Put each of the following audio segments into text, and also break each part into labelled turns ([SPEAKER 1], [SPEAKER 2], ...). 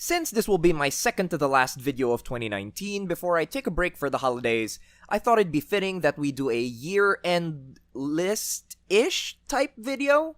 [SPEAKER 1] Since this will be my second to the last video of 2019 before I take a break for the holidays, I thought it'd be fitting that we do a year-end list-ish type video.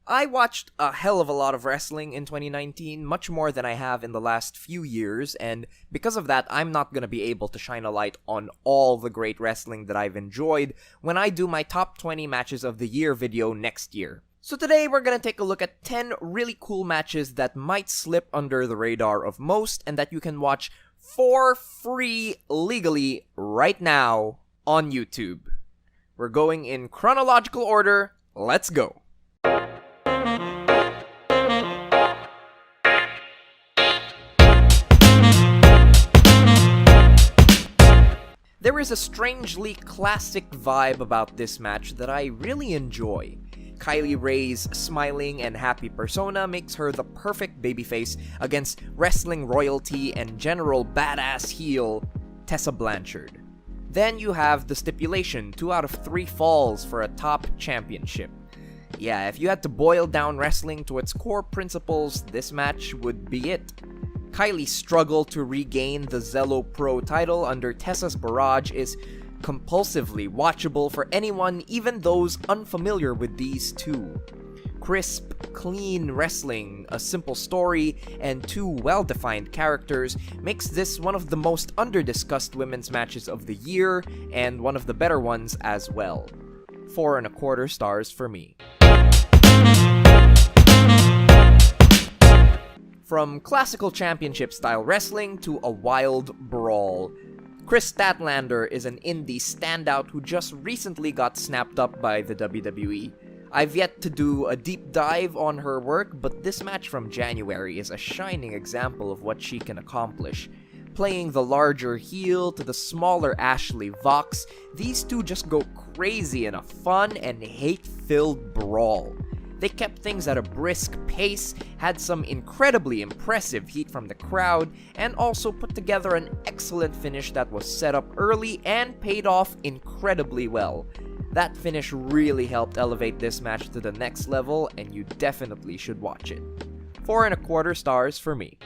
[SPEAKER 1] I watched a hell of a lot of wrestling in 2019, much more than I have in the last few years, and because of that, I'm not gonna be able to shine a light on all the great wrestling that I've enjoyed when I do my top 20 matches of the year video next year. So today we're gonna take a look at 10 really cool matches that might slip under the radar of most and that you can watch for free legally right now on YouTube. We're going in chronological order. Let's go. There is a strangely classic vibe about this match that I really enjoy. Kylie Ray's smiling and happy persona makes her the perfect babyface against wrestling royalty and general badass heel Tessa Blanchard. Then you have the stipulation, 2 out of 3 falls for a top championship. Yeah, if you had to boil down wrestling to its core principles, this match would be it. Kylie's struggle to regain the Zelo Pro title under Tessa's barrage is compulsively watchable for anyone, even those unfamiliar with these two. Crisp, clean wrestling, a simple story, and 2 well-defined characters makes this one of the most under-discussed women's matches of the year, and one of the better ones as well. 4.25 stars for me. From classical championship-style wrestling to a wild brawl, Kris Statlander is an indie standout who just recently got snapped up by the WWE. I've yet to do a deep dive on her work, but this match from January is a shining example of what she can accomplish. Playing the larger heel to the smaller Ashley Vox, these two just go crazy in a fun and hate-filled brawl. They kept things at a brisk pace, had some incredibly impressive heat from the crowd, and also put together an excellent finish that was set up early and paid off incredibly well. That finish really helped elevate this match to the next level, and you definitely should watch it. 4.25 stars for me.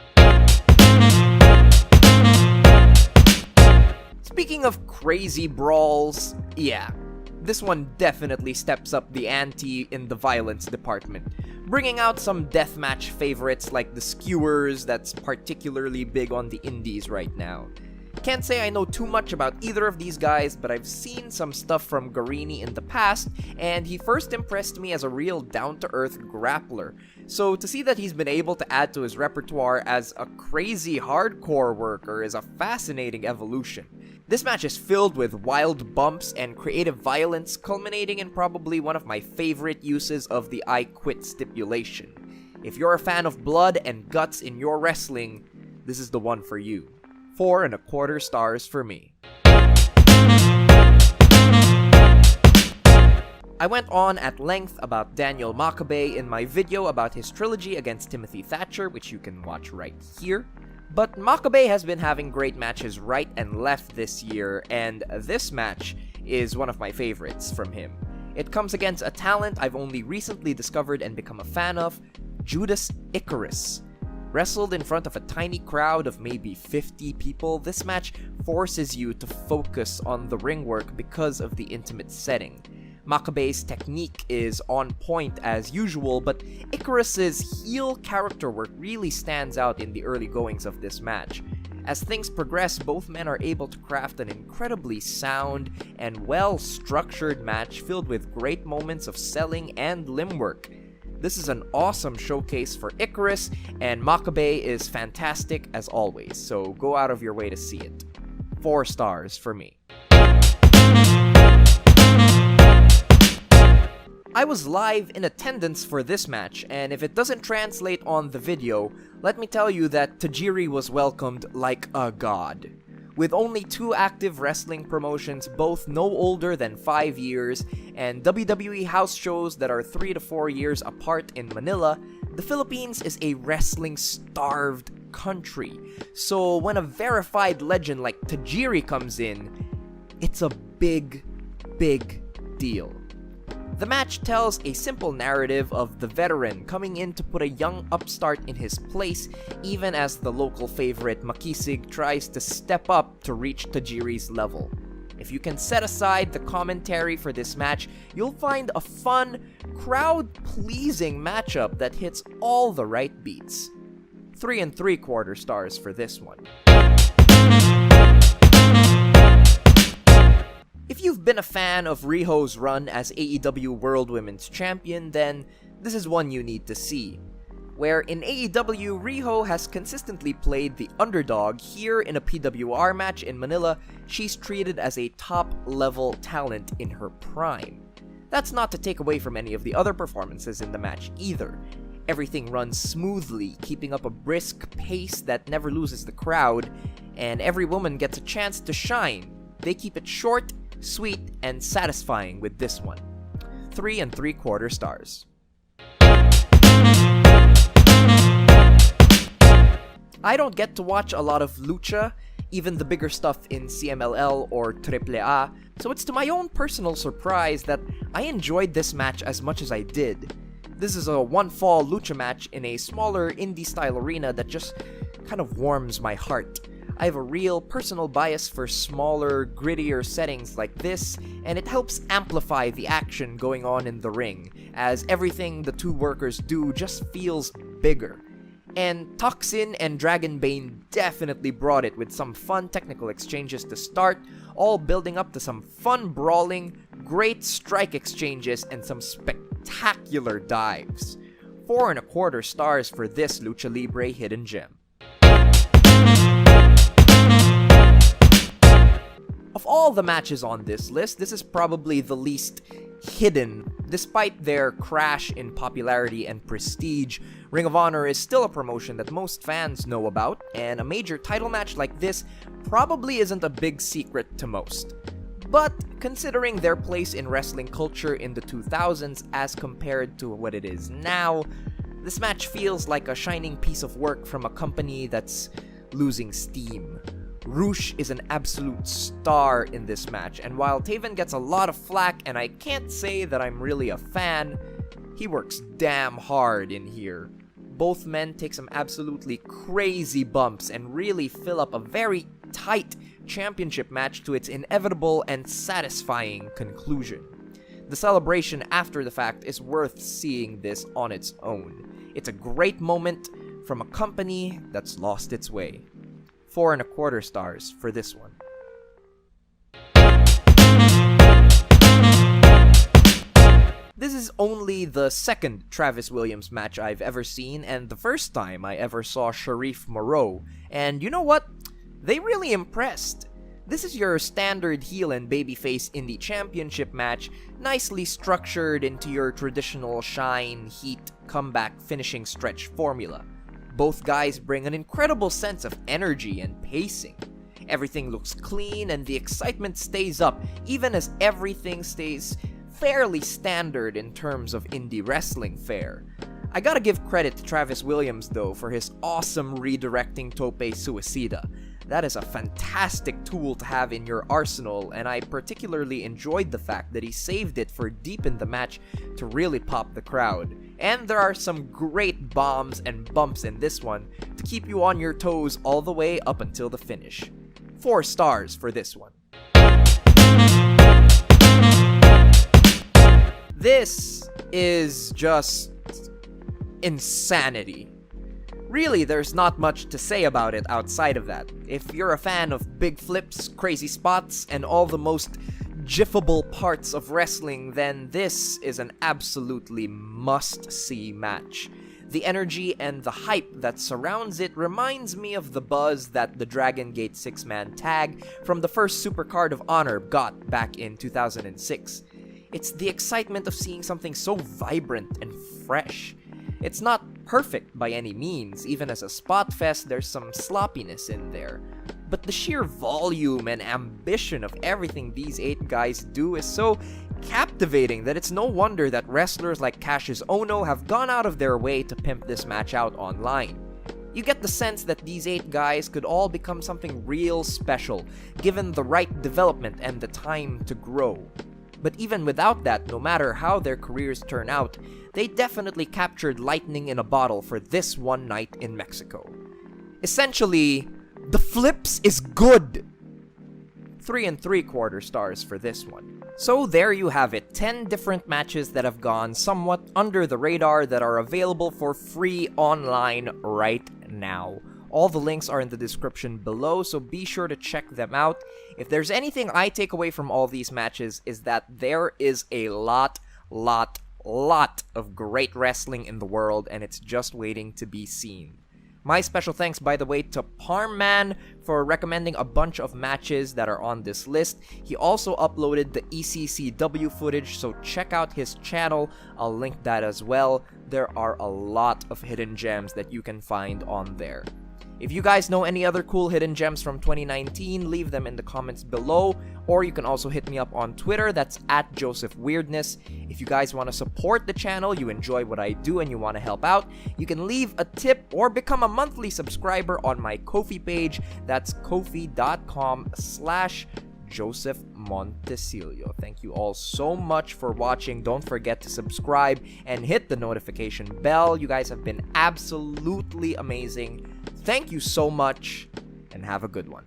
[SPEAKER 1] Speaking of crazy brawls, yeah. This one definitely steps up the ante in the violence department, bringing out some deathmatch favorites like the Skewers that's particularly big on the indies right now. Can't say I know too much about either of these guys, but I've seen some stuff from Garrini in the past, and he first impressed me as a real down-to-earth grappler. So to see that he's been able to add to his repertoire as a crazy hardcore worker is a fascinating evolution. This match is filled with wild bumps and creative violence, culminating in probably one of my favorite uses of the I Quit stipulation. If you're a fan of blood and guts in your wrestling, this is the one for you. 4.25 stars for me. I went on at length about Daniel Makabe in my video about his trilogy against Timothy Thatcher, which you can watch right here. But Makabe has been having great matches right and left this year, and this match is one of my favorites from him. It comes against a talent I've only recently discovered and become a fan of, Judas Icarus. Wrestled in front of a tiny crowd of maybe 50 people, this match forces you to focus on the ring work because of the intimate setting. Makabe's technique is on point as usual, but Icarus's heel character work really stands out in the early goings of this match. As things progress, both men are able to craft an incredibly sound and well-structured match filled with great moments of selling and limb work. This is an awesome showcase for Icarus, and Makabe is fantastic as always, so go out of your way to see it. 4 stars for me. I was live in attendance for this match, and if it doesn't translate on the video, let me tell you that Tajiri was welcomed like a god. With only 2 active wrestling promotions, both no older than 5 years, and WWE house shows that are 3 to 4 years apart in Manila, the Philippines is a wrestling-starved country. So when a verified legend like Tajiri comes in, it's a big deal. The match tells a simple narrative of the veteran coming in to put a young upstart in his place, even as the local favorite Makisig tries to step up to reach Tajiri's level. If you can set aside the commentary for this match, you'll find a fun, crowd-pleasing matchup that hits all the right beats. 3 3/4 stars for this one. If you've been a fan of Riho's run as AEW World Women's Champion, then this is one you need to see. Where in AEW, Riho has consistently played the underdog, here in a PWR match in Manila, she's treated as a top-level talent in her prime. That's not to take away from any of the other performances in the match either. Everything runs smoothly, keeping up a brisk pace that never loses the crowd, and every woman gets a chance to shine. They keep it short, sweet, and satisfying with this one. 3 3/4 stars. I don't get to watch a lot of lucha, even the bigger stuff in CMLL or AAA, so it's to my own personal surprise that I enjoyed this match as much as I did. This is a one-fall lucha match in a smaller indie-style arena that just kind of warms my heart. I have a real personal bias for smaller, grittier settings like this, and it helps amplify the action going on in the ring, as everything the two workers do just feels bigger. And Toxin and Dragon Bane definitely brought it with some fun technical exchanges to start, all building up to some fun brawling, great strike exchanges, and some spectacular dives. 4 1/4 stars for this Lucha Libre hidden gem. Of all the matches on this list, this is probably the least hidden. Despite their crash in popularity and prestige, Ring of Honor is still a promotion that most fans know about, and a major title match like this probably isn't a big secret to most. But considering their place in wrestling culture in the 2000s as compared to what it is now, this match feels like a shining piece of work from a company that's losing steam. Roosh is an absolute star in this match, and while Taven gets a lot of flack and I can't say that I'm really a fan, he works damn hard in here. Both men take some absolutely crazy bumps and really fill up a very tight championship match to its inevitable and satisfying conclusion. The celebration after the fact is worth seeing this on its own. It's a great moment from a company that's lost its way. 4 1/4 stars for this one. This is only the second Travis Williams match I've ever seen, and the first time I ever saw Shareef Morrow, and you know what? They really impressed. This is your standard heel and babyface indie championship match, nicely structured into your traditional shine, heat, comeback, finishing stretch formula. Both guys bring an incredible sense of energy and pacing. Everything looks clean and the excitement stays up, even as everything stays fairly standard in terms of indie wrestling fare. I gotta give credit to Travis Williams though for his awesome redirecting Tope Suicida. That is a fantastic tool to have in your arsenal, and I particularly enjoyed the fact that he saved it for deep in the match to really pop the crowd. And there are some great bombs and bumps in this one to keep you on your toes all the way up until the finish. 4 stars for this one. This is just insanity. Really, there's not much to say about it outside of that. If you're a fan of big flips, crazy spots, and all the most gifable parts of wrestling, then this is an absolutely must-see match. The energy and the hype that surrounds it reminds me of the buzz that the Dragon Gate 6-man tag from the first Supercard of Honor got back in 2006. It's the excitement of seeing something so vibrant and fresh. It's not perfect by any means, even as a spot fest there's some sloppiness in there. But the sheer volume and ambition of everything these 8 guys do is so captivating that it's no wonder that wrestlers like Cassius Ohno have gone out of their way to pimp this match out online. You get the sense that these 8 guys could all become something real special, given the right development and the time to grow. But even without that, no matter how their careers turn out, they definitely captured lightning in a bottle for this one night in Mexico. Essentially, the flips is good! 3 3/4 stars for this one. So there you have it, 10 different matches that have gone somewhat under the radar that are available for free online right now. All the links are in the description below, so be sure to check them out. If there's anything I take away from all these matches is that there is a lot of great wrestling in the world, and it's just waiting to be seen. My special thanks, by the way, to Parman for recommending a bunch of matches that are on this list. He also uploaded the ECCW footage, so check out his channel. I'll link that as well. There are a lot of hidden gems that you can find on there. If you guys know any other cool hidden gems from 2019, leave them in the comments below, or you can also hit me up on Twitter, that's @JosephWeirdness. If you guys want to support the channel, you enjoy what I do, and you want to help out, you can leave a tip or become a monthly subscriber on my Ko-fi page, that's kofi.com/Joseph Montecillo. Thank you all so much for watching. Don't forget to subscribe and hit the notification bell. You guys have been absolutely amazing. Thank you so much, and have a good one.